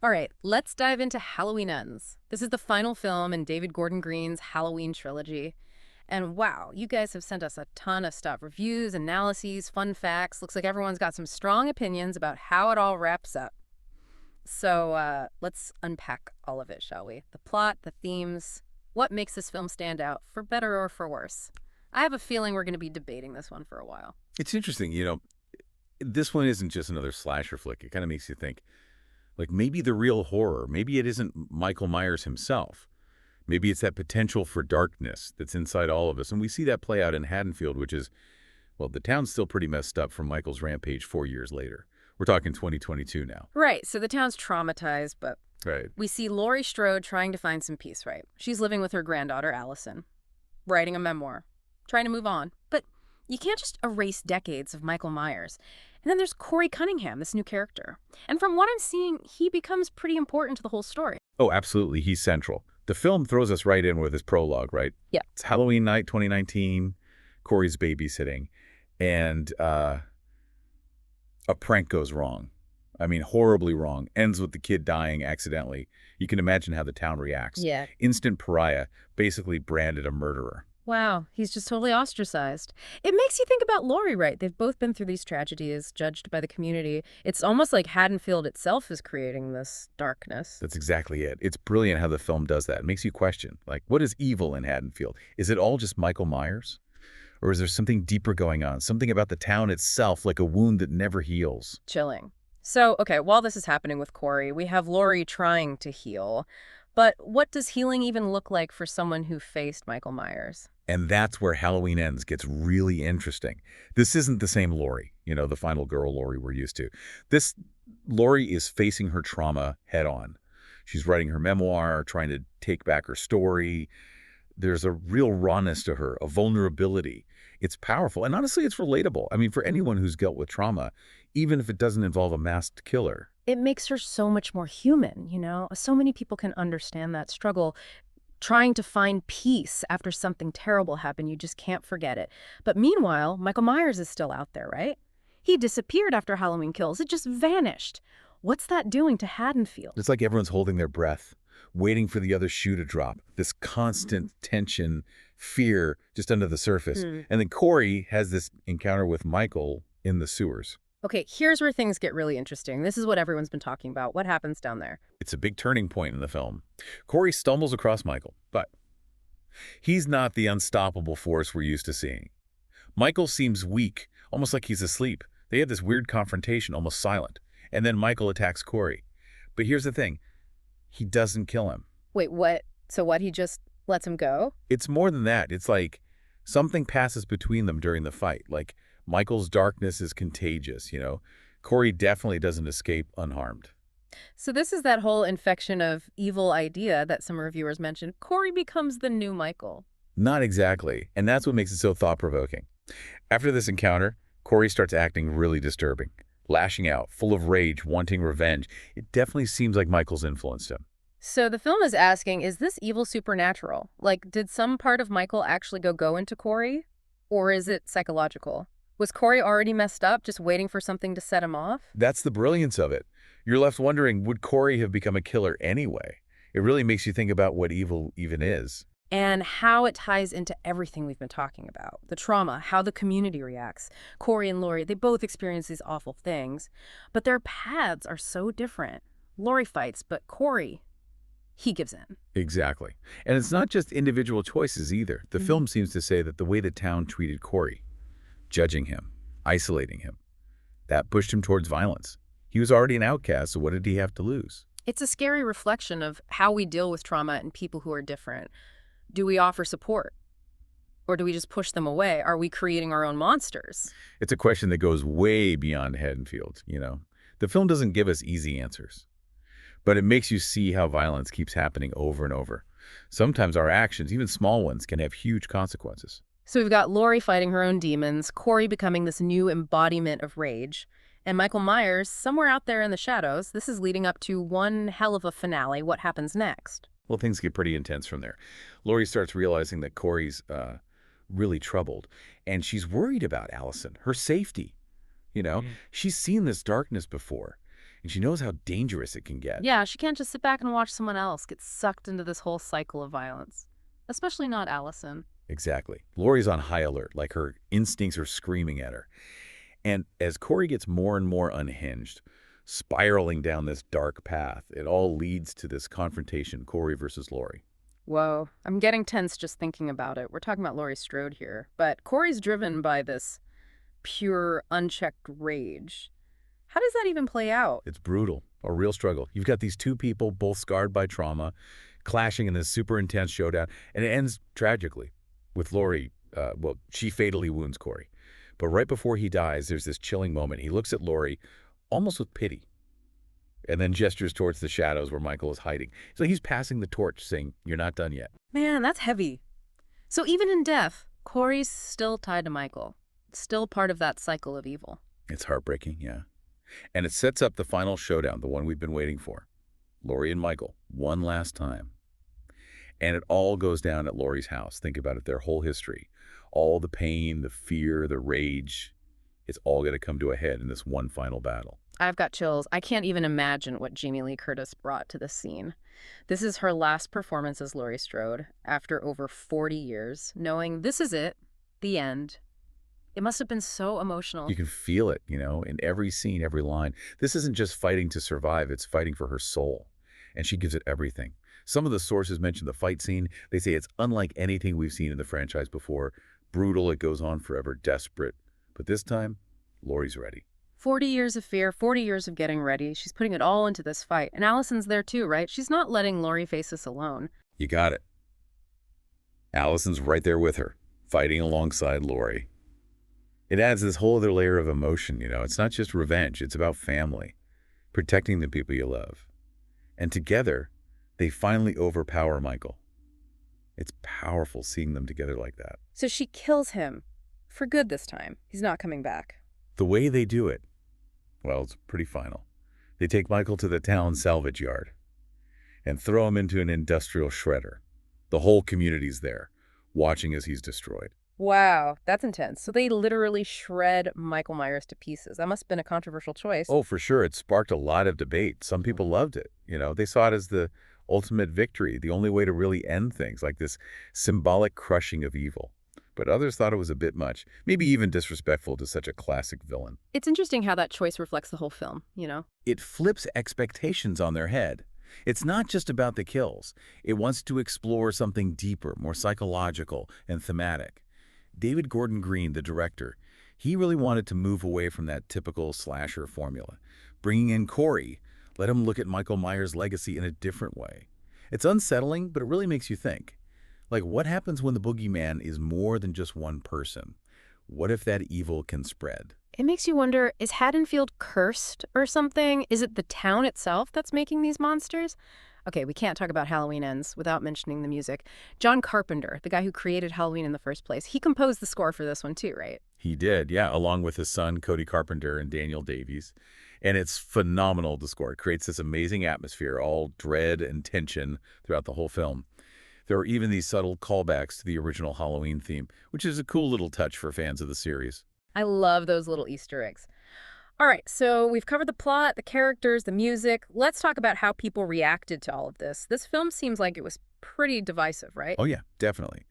All right, let's dive into Halloween Ends. This is the final film in David Gordon Green's Halloween trilogy. And wow, you guys have sent us a ton of stuff reviews, analyses, fun facts. Looks like everyone's got some strong opinions about how it all wraps up. So let's unpack all of it, shall we? The plot, the themes, what makes this film stand out, for better or for worse. I have a feeling we're going to be debating this one for a while. It's interesting, this one isn't just another slasher flick. It kind of makes you think, like maybe the real horror, maybe it isn't Michael Myers himself. Maybe it's that potential for darkness that's inside all of us. And we see that play out in Haddonfield, which is, well, the town's still pretty messed up from Michael's rampage 4 years later. We're talking 2022 now. Right, so the town's traumatized, but Right. we see Laurie Strode trying to find some peace, right? She's living with her granddaughter, Allison, writing a memoir, trying to move on. But you can't just erase decades of Michael Myers. And then there's Corey Cunningham, this new character. And from what I'm seeing, he becomes pretty important to the whole story. Oh, absolutely. He's central. The film throws us right in with his prologue, right? Yeah. It's Halloween night, 2019. Corey's babysitting. And a prank goes wrong. I mean, horribly wrong. Ends with the kid dying accidentally. You can imagine how the town reacts. Yeah. Instant pariah, basically branded a murderer. Wow, he's just totally ostracized. It makes you think about Laurie, right? They've both been through these tragedies, judged by the community. It's almost like Haddonfield itself is creating this darkness. That's exactly it. It's brilliant how the film does that. It makes you question, like, what is evil in Haddonfield? Is it all just Michael Myers? Or is there something deeper going on? Something about the town itself, like a wound that never heals? Chilling. So, okay, while this is happening with Corey, we have Laurie trying to heal. But what does healing even look like for someone who faced Michael Myers? And that's where Halloween Ends gets really interesting. This isn't the same Laurie, the final girl Laurie we're used to. This Laurie is facing her trauma head on. She's writing her memoir, trying to take back her story. There's a real rawness to her, a vulnerability. It's powerful, and honestly, it's relatable. I mean, for anyone who's dealt with trauma, even if it doesn't involve a masked killer. It makes her so much more human, you know? So many people can understand that struggle, trying to find peace after something terrible happened. You just can't forget it. But meanwhile, Michael Myers is still out there, right? He disappeared after Halloween Kills. It just vanished. What's that doing to Haddonfield? It's like everyone's holding their breath, waiting for the other shoe to drop. This constant tension, fear just under the surface. And then Corey has this encounter with Michael in the sewers. Okay, here's where things get really interesting. This is what everyone's been talking about. What happens down there? It's a big turning point in the film. Corey stumbles across Michael, but he's not the unstoppable force we're used to seeing. Michael seems weak, almost like he's asleep. They have this weird confrontation, almost silent. And then Michael attacks Corey. But here's the thing. He doesn't kill him. Wait, what? So what, he just lets him go? It's more than that. It's like something passes between them during the fight. Like Michael's darkness is contagious. Corey definitely doesn't escape unharmed. So this is that whole infection of evil idea that some reviewers mentioned. Corey becomes the new Michael. Not exactly. And that's what makes it so thought-provoking. After this encounter, Corey starts acting really disturbing, lashing out, full of rage, wanting revenge. It definitely seems like Michael's influenced him. So the film is asking, is this evil supernatural? Like, did some part of Michael actually go into Corey? Or is it psychological? Was Corey already messed up, just waiting for something to set him off? That's the brilliance of it. You're left wondering, would Corey have become a killer anyway? It really makes you think about what evil even is. And how it ties into everything we've been talking about. The trauma, how the community reacts. Corey and Laurie, they both experience these awful things, but their paths are so different. Laurie fights, but Corey, he gives in. Exactly. And it's not just individual choices either. The film seems to say that the way the town treated Corey, judging him, isolating him, that pushed him towards violence. He was already an outcast, so what did he have to lose? It's a scary reflection of how we deal with trauma and people who are different. Do we offer support? Or do we just push them away? Are we creating our own monsters? It's a question that goes way beyond Haddonfield. The film doesn't give us easy answers, but it makes you see how violence keeps happening over and over. Sometimes our actions, even small ones, can have huge consequences. So we've got Laurie fighting her own demons, Corey becoming this new embodiment of rage, and Michael Myers somewhere out there in the shadows. This is leading up to one hell of a finale. What happens next? Well, things get pretty intense from there. Laurie starts realizing that Corey's really troubled, and she's worried about Allison, her safety. She's seen this darkness before, She knows how dangerous it can get. Yeah, she can't just sit back and watch someone else get sucked into this whole cycle of violence. Especially not Allison. Exactly. Lori's on high alert, like her instincts are screaming at her. And as Corey gets more and more unhinged, spiraling down this dark path, it all leads to this confrontation, Corey versus Lori. Whoa, I'm getting tense just thinking about it. We're talking about Laurie Strode here, but Corey's driven by this pure, unchecked rage. How does that even play out? It's brutal, a real struggle. You've got these two people, both scarred by trauma, clashing in this super intense showdown, and it ends tragically with Lori. She fatally wounds Corey. But right before he dies, there's this chilling moment. He looks at Lori almost with pity and then gestures towards the shadows where Michael is hiding. So he's passing the torch, saying, "You're not done yet." Man, that's heavy. So even in death, Corey's still tied to Michael. Still part of that cycle of evil. It's heartbreaking, yeah. And it sets up the final showdown, the one we've been waiting for. Lori and Michael, one last time. And it all goes down at Lori's house. Think about it, their whole history. All the pain, the fear, the rage, it's all going to come to a head in this one final battle. I've got chills. I can't even imagine what Jamie Lee Curtis brought to this scene. This is her last performance as Laurie Strode after over 40 years, knowing this is it, the end. It must have been so emotional. You can feel it, in every scene, every line. This isn't just fighting to survive, it's fighting for her soul. And she gives it everything. Some of the sources mention the fight scene. They say it's unlike anything we've seen in the franchise before. Brutal, it goes on forever, desperate. But this time, Laurie's ready. 40 years of fear, 40 years of getting ready. She's putting it all into this fight. And Allison's there too, right? She's not letting Laurie face this alone. You got it. Allison's right there with her, fighting alongside Laurie. It adds this whole other layer of emotion, It's not just revenge, it's about family, protecting the people you love. And together, they finally overpower Michael. It's powerful seeing them together like that. So she kills him. For good this time. He's not coming back. The way they do it, well, it's pretty final. They take Michael to the town salvage yard and throw him into an industrial shredder. The whole community's there, watching as he's destroyed. Wow, that's intense. So they literally shred Michael Myers to pieces. That must have been a controversial choice. Oh, for sure. It sparked a lot of debate. Some people loved it. They saw it as the ultimate victory, the only way to really end things, like this symbolic crushing of evil. But others thought it was a bit much, maybe even disrespectful to such a classic villain. It's interesting how that choice reflects the whole film. It flips expectations on their head. It's not just about the kills. It wants to explore something deeper, more psychological and thematic. David Gordon Green, the director, he really wanted to move away from that typical slasher formula. Bringing in Corey, let him look at Michael Myers' legacy in a different way. It's unsettling, but it really makes you think. Like, what happens when the boogeyman is more than just one person? What if that evil can spread? It makes you wonder, is Haddonfield cursed or something? Is it the town itself that's making these monsters? Okay, we can't talk about Halloween Ends without mentioning the music. John Carpenter, the guy who created Halloween in the first place, he composed the score for this one too, right? He did, yeah, along with his son, Cody Carpenter, and Daniel Davies. And it's phenomenal, the score. It creates this amazing atmosphere, all dread and tension throughout the whole film. There are even these subtle callbacks to the original Halloween theme, which is a cool little touch for fans of the series. I love those little Easter eggs. All right, so we've covered the plot, the characters, the music. Let's talk about how people reacted to all of this. This film seems like it was pretty divisive, right? Oh yeah, definitely.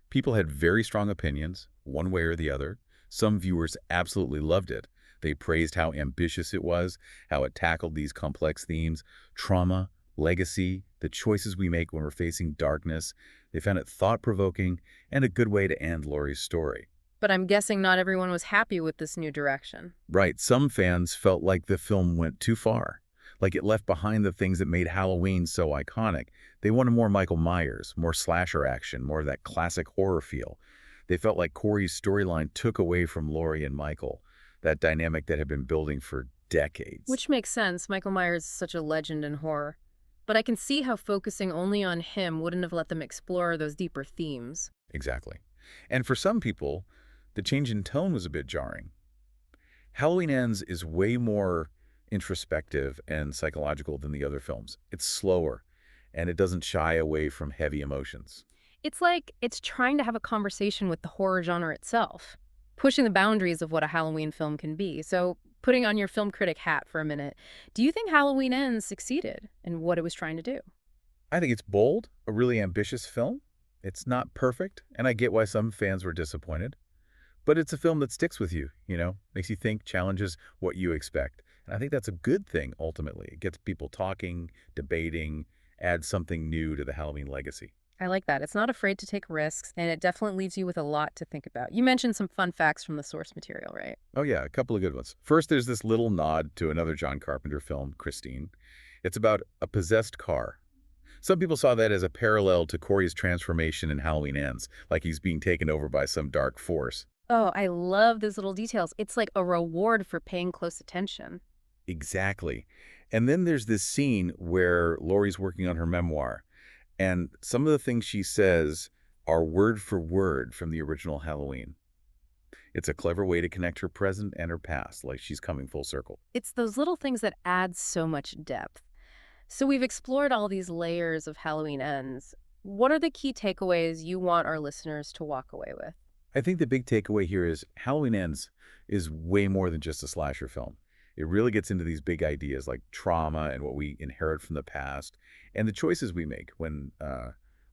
People had very strong opinions, one way or the other. Some viewers absolutely loved it. They praised how ambitious it was, how it tackled these complex themes, trauma, legacy, the choices we make when we're facing darkness. They found it thought-provoking and a good way to end Laurie's story. But I'm guessing not everyone was happy with this new direction. Right, some fans felt like the film went too far, like it left behind the things that made Halloween so iconic. They wanted more Michael Myers, more slasher action, more of that classic horror feel. They felt like Corey's storyline took away from Laurie and Michael, that dynamic that had been building for decades. Which makes sense. Michael Myers is such a legend in horror. But I can see how focusing only on him wouldn't have let them explore those deeper themes. Exactly. And for some people, the change in tone was a bit jarring. Halloween Ends is way more introspective and psychological than the other films. It's slower, and it doesn't shy away from heavy emotions. It's like it's trying to have a conversation with the horror genre itself, pushing the boundaries of what a Halloween film can be. So putting on your film critic hat for a minute, do you think Halloween Ends succeeded in what it was trying to do? I think it's bold, a really ambitious film. It's not perfect, and I get why some fans were disappointed. But it's a film that sticks with you, makes you think, challenges what you expect. And I think that's a good thing, ultimately. It gets people talking, debating, adds something new to the Halloween legacy. I like that. It's not afraid to take risks, and it definitely leaves you with a lot to think about. You mentioned some fun facts from the source material, right? Oh, yeah, a couple of good ones. First, there's this little nod to another John Carpenter film, Christine. It's about a possessed car. Some people saw that as a parallel to Corey's transformation in Halloween Ends, like he's being taken over by some dark force. Oh, I love those little details. It's like a reward for paying close attention. Exactly. And then there's this scene where Laurie's working on her memoir, and some of the things she says are word for word from the original Halloween. It's a clever way to connect her present and her past, like she's coming full circle. It's those little things that add so much depth. So we've explored all these layers of Halloween Ends. What are the key takeaways you want our listeners to walk away with? I think the big takeaway here is Halloween Ends is way more than just a slasher film. It really gets into these big ideas like trauma and what we inherit from the past and the choices we make when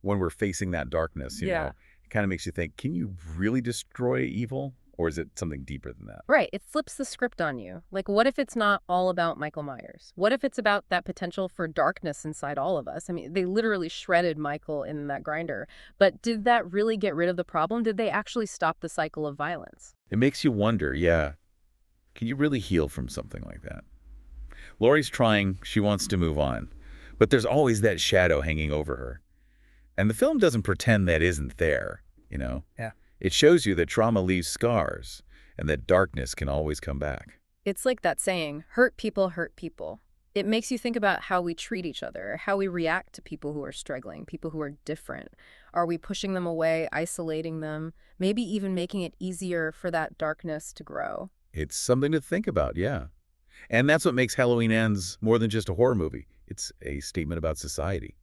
we're facing that darkness, Yeah. It kind of makes you think, can you really destroy evil? Or is it something deeper than that? Right. It flips the script on you. Like, what if it's not all about Michael Myers? What if it's about that potential for darkness inside all of us? I mean, they literally shredded Michael in that grinder. But did that really get rid of the problem? Did they actually stop the cycle of violence? It makes you wonder, yeah, can you really heal from something like that? Laurie's trying, she wants to move on, but there's always that shadow hanging over her. And the film doesn't pretend that isn't there. Yeah. It shows you that trauma leaves scars and that darkness can always come back. It's like that saying, hurt people hurt people. It makes you think about how we treat each other, how we react to people who are struggling, people who are different. Are we pushing them away, isolating them, maybe even making it easier for that darkness to grow? It's something to think about, yeah. And that's what makes Halloween Ends more than just a horror movie. It's a statement about society,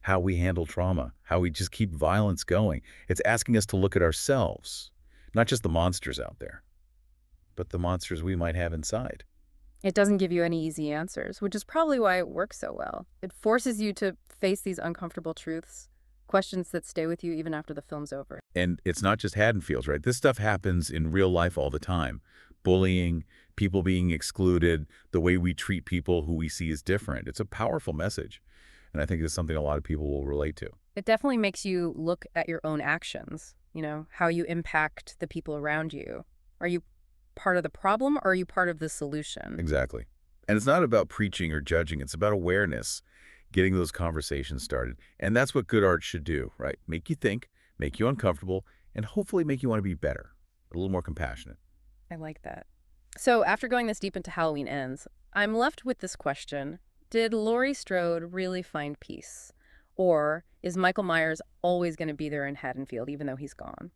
how we handle trauma, how we just keep violence going. It's asking us to look at ourselves, not just the monsters out there, but the monsters we might have inside. It doesn't give you any easy answers, which is probably why it works so well. It forces you to face these uncomfortable truths, questions that stay with you even after the film's over. And it's not just Haddonfields, right? This stuff happens in real life all the time. Bullying, people being excluded, the way we treat people who we see as different. It's a powerful message. And I think it's something a lot of people will relate to. It definitely makes you look at your own actions, how you impact the people around you. Are you part of the problem or are you part of the solution? Exactly. And it's not about preaching or judging. It's about awareness, getting those conversations started. And that's what good art should do, right? Make you think, make you uncomfortable, and hopefully make you want to be better, a little more compassionate. I like that. So after going this deep into Halloween Ends, I'm left with this question. Did Laurie Strode really find peace? Or is Michael Myers always going to be there in Haddonfield, even though he's gone?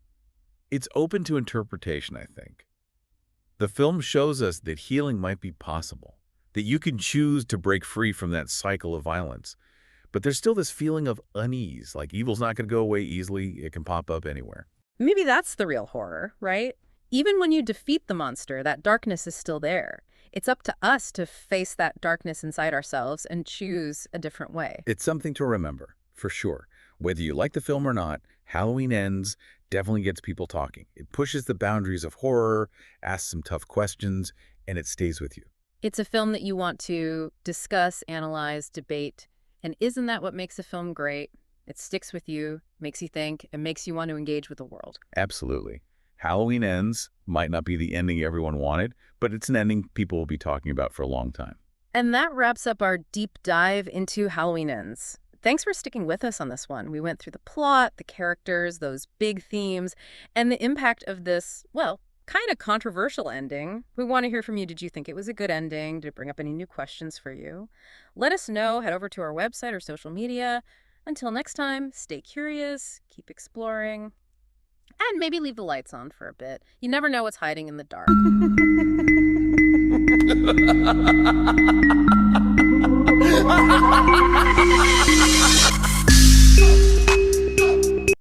It's open to interpretation, I think. The film shows us that healing might be possible, that you can choose to break free from that cycle of violence. But there's still this feeling of unease, like evil's not going to go away easily. It can pop up anywhere. Maybe that's the real horror, right? Even when you defeat the monster, that darkness is still there. It's up to us to face that darkness inside ourselves and choose a different way. It's something to remember, for sure. Whether you like the film or not, Halloween Ends definitely gets people talking. It pushes the boundaries of horror, asks some tough questions, and it stays with you. It's a film that you want to discuss, analyze, debate. And isn't that what makes a film great? It sticks with you, makes you think, and makes you want to engage with the world. Absolutely. Halloween Ends might not be the ending everyone wanted, but it's an ending people will be talking about for a long time. And that wraps up our deep dive into Halloween Ends. Thanks for sticking with us on this one. We went through the plot, the characters, those big themes, and the impact of this, well, kind of controversial ending. We want to hear from you. Did you think it was a good ending? Did it bring up any new questions for you? Let us know. Head over to our website or social media. Until next time, stay curious, keep exploring, and maybe leave the lights on for a bit. You never know what's hiding in the dark.